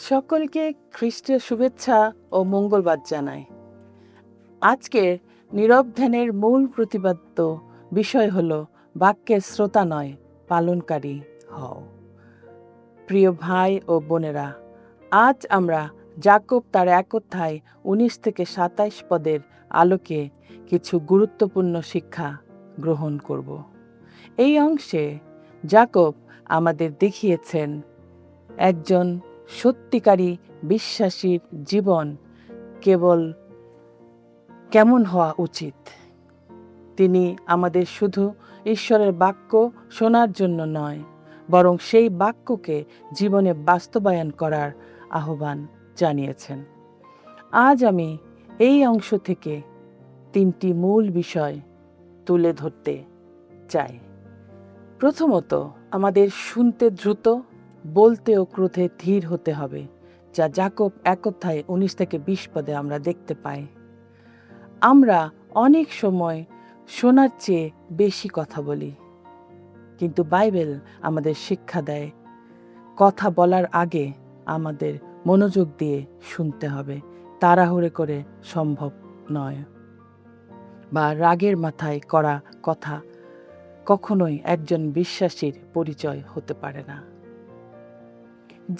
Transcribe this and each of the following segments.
সকলকে খ্রিস্টের শুভেচ্ছা ও মঙ্গলবার জানাই। আজকের নীরব ধ্যানের মূল প্রতিপাদ্য বিষয় হল বাক্যের শ্রোতা নয়, পালনকারী হও। প্রিয় ভাই ও বোনেরা, আজ আমরা যাকোব তার 1 অধ্যায় 19 থেকে 27 পদের আলোকে কিছু গুরুত্বপূর্ণ শিক্ষা গ্রহণ করব। এই অংশে যাকোব আমাদের দেখিয়েছেন একজন সত্যিকারী বিশ্বাসীর জীবন কেবল কেমন হওয়া উচিত। তিনি আমাদের শুধু ঈশ্বরের বাক্য শোনার জন্য নয়, বরং সেই বাক্যকে জীবনে বাস্তবায়ন করার আহ্বান জানিয়েছেন। আজ আমি এই অংশ থেকে 3টি মূল বিষয় তুলে ধরতে চাই। প্রথমত, আমাদের শুনতে দ্রুত, বলতে ও ক্রোধে ধীর হতে হবে, যা যাকোব 1 অধ্যায় 19 থেকে 20 পদে আমরা দেখতে পাই। আমরা অনেক সময় শোনার চেয়ে বেশি কথা বলি, কিন্তু বাইবেল আমাদের শিক্ষা দেয় কথা বলার আগে আমাদের মনোযোগ দিয়ে শুনতে হবে। তাড়াহুড়ো করে সম্ভব নয়, বা রাগের মাথায় করা কথা কখনোই একজন বিশ্বাসীর পরিচয় হতে পারে না।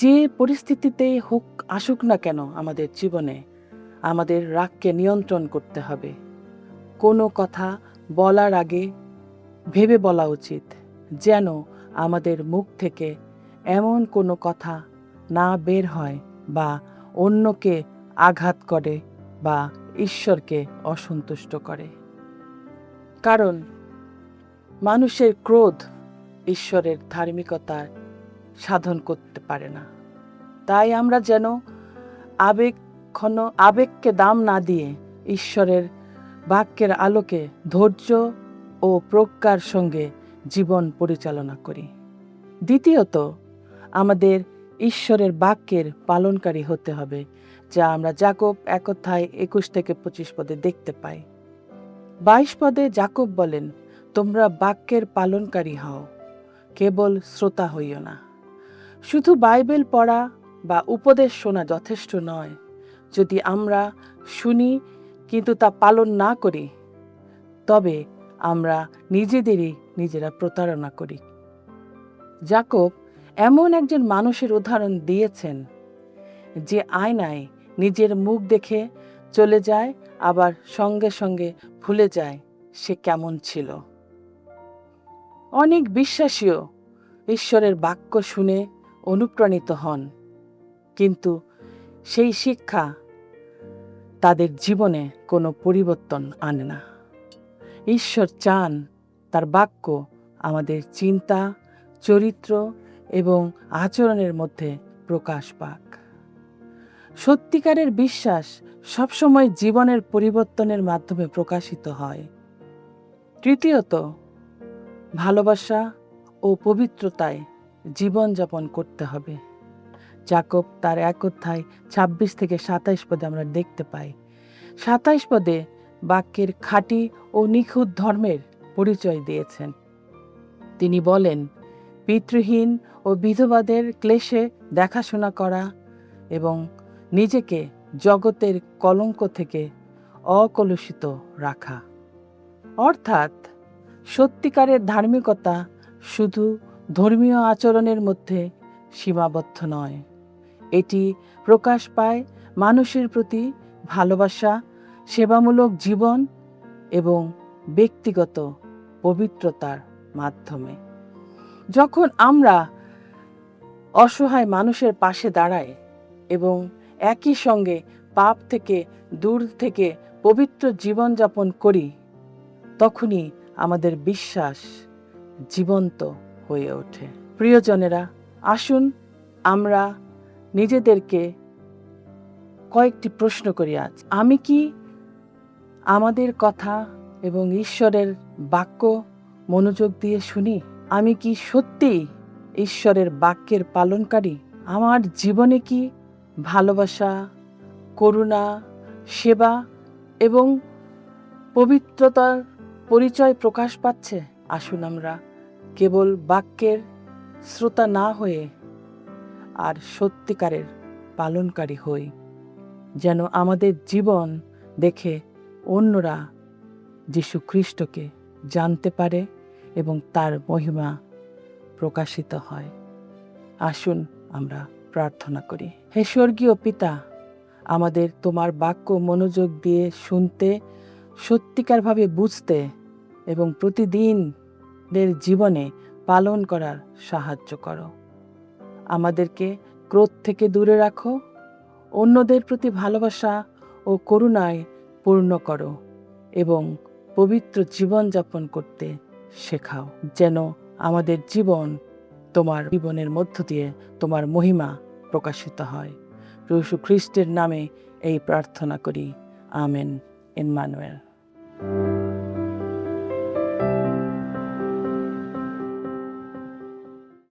যে পরিস্থিতিতেই হোক আসুক না কেন আমাদের জীবনে, আমাদের রাগকে নিয়ন্ত্রণ করতে হবে। কোনো কথা বলার আগে ভেবে বলা উচিত, যেন আমাদের মুখ থেকে এমন কোনো কথা না বের হয় বা অন্যকে আঘাত করে বা ঈশ্বরকে অসন্তুষ্ট করে। কারণ মানুষের ক্রোধ ঈশ্বরের ধার্মিকতা সাধন করতে পারে না। তাই আমরা যেন আবেগকে দাম না দিয়ে ঈশ্বরের বাক্যের আলোকে ধৈর্য ও প্রজ্ঞার সঙ্গে জীবন পরিচালনা করি। দ্বিতীয়ত, আমাদের ঈশ্বরের বাক্যের পালনকারী হতে হবে, যা আমরা যাকোব 1 অধ্যায় 21 থেকে 25 পদে দেখতে পাই। 22 পদে যাকোব বলেন, তোমরা বাক্যের পালনকারী হও, কেবল শ্রোতা হইও না। শুধু বাইবেল পড়া বা উপদেশ শোনা যথেষ্ট নয়। যদি আমরা শুনি কিন্তু তা পালন না করি, তবে আমরা নিজেরা প্রতারণা করি। যাকোব এমন একজন মানুষের উদাহরণ দিয়েছেন, যে আয়নায় নিজের মুখ দেখে চলে যায়, আবার সঙ্গে সঙ্গে ভুলে যায় সে কেমন ছিল। অনেক বিশ্বাসীও ঈশ্বরের বাক্য শুনে অনুপ্রাণিত হন, কিন্তু সেই শিক্ষা তাদের জীবনে কোনো পরিবর্তন আনে না। ঈশ্বর চান তার বাক্য আমাদের চিন্তা, চরিত্র এবং আচরণের মধ্যে প্রকাশ পাক। সত্যিকারের বিশ্বাস সবসময় জীবনের পরিবর্তনের মাধ্যমে প্রকাশিত হয়। তৃতীয়ত, ভালোবাসা ও পবিত্রতায় জীবনযাপন করতে হবে। যাকোব তার 1 অধ্যায় 26 থেকে 27 পদে আমরা দেখতে পাই। 27 পদে বাক্যের খাঁটি ও নিখুঁত ধর্মের পরিচয় দিয়েছেন। তিনি বলেন, পিতৃহীন ও বিধবাদের ক্লেশে দেখাশোনা করা এবং নিজেকে জগতের কলঙ্ক থেকে অকলুষিত রাখা। অর্থাৎ সত্যিকারের ধার্মিকতা শুধু ধর্মীয় আচরণের মধ্যে সীমাবদ্ধ নয়। এটি প্রকাশ পায় মানুষের প্রতি ভালোবাসা, সেবামূলক জীবন এবং ব্যক্তিগত পবিত্রতার মাধ্যমে। যখন আমরা অসহায় মানুষের পাশে দাঁড়াই এবং একই সঙ্গে পাপ থেকে দূর থেকে পবিত্র জীবনযাপন করি, তখনই আমাদের বিশ্বাস জীবন্ত হয়ে ওঠে। প্রিয়জনেরা, আসুন আমরা নিজেদেরকে কয়েকটি প্রশ্ন করি আজ। আমি কি আমাদের কথা এবং ঈশ্বরের বাক্য মনোযোগ দিয়ে শুনি? আমি কি সত্যিই ঈশ্বরের বাক্যের পালনকারী? আমার জীবনে কি ভালোবাসা, করুণা, সেবা এবং পবিত্রতার পরিচয় প্রকাশ পাচ্ছে? আসুন আমরা কেবল বাক্যের শ্রোতা না হয়ে আর সত্যিকারের পালনকারী হই, যেন আমাদের জীবন দেখে অন্যরা যীশু খ্রিস্টকে জানতে পারে এবং তার মহিমা প্রকাশিত হয়। আসুন আমরা প্রার্থনা করি। হে স্বর্গীয় পিতা, আমাদের তোমার বাক্য মনোযোগ দিয়ে শুনতে, সত্যিকারভাবে বুঝতে এবং প্রতিদিনের জীবনে পালন করার সাহায্য করো। আমাদেরকে ক্রোধ থেকে দূরে রাখো, অন্যদের প্রতি ভালোবাসা ও করুণায় পূর্ণ করো এবং পবিত্র জীবনযাপন করতে শেখাও, যেন আমাদের জীবন তোমার জীবনের মধ্য দিয়ে তোমার মহিমা প্রকাশিত হয়। যীশু খ্রিস্টের নামে এই প্রার্থনা করি। আমেন। ইম্মানুয়েল।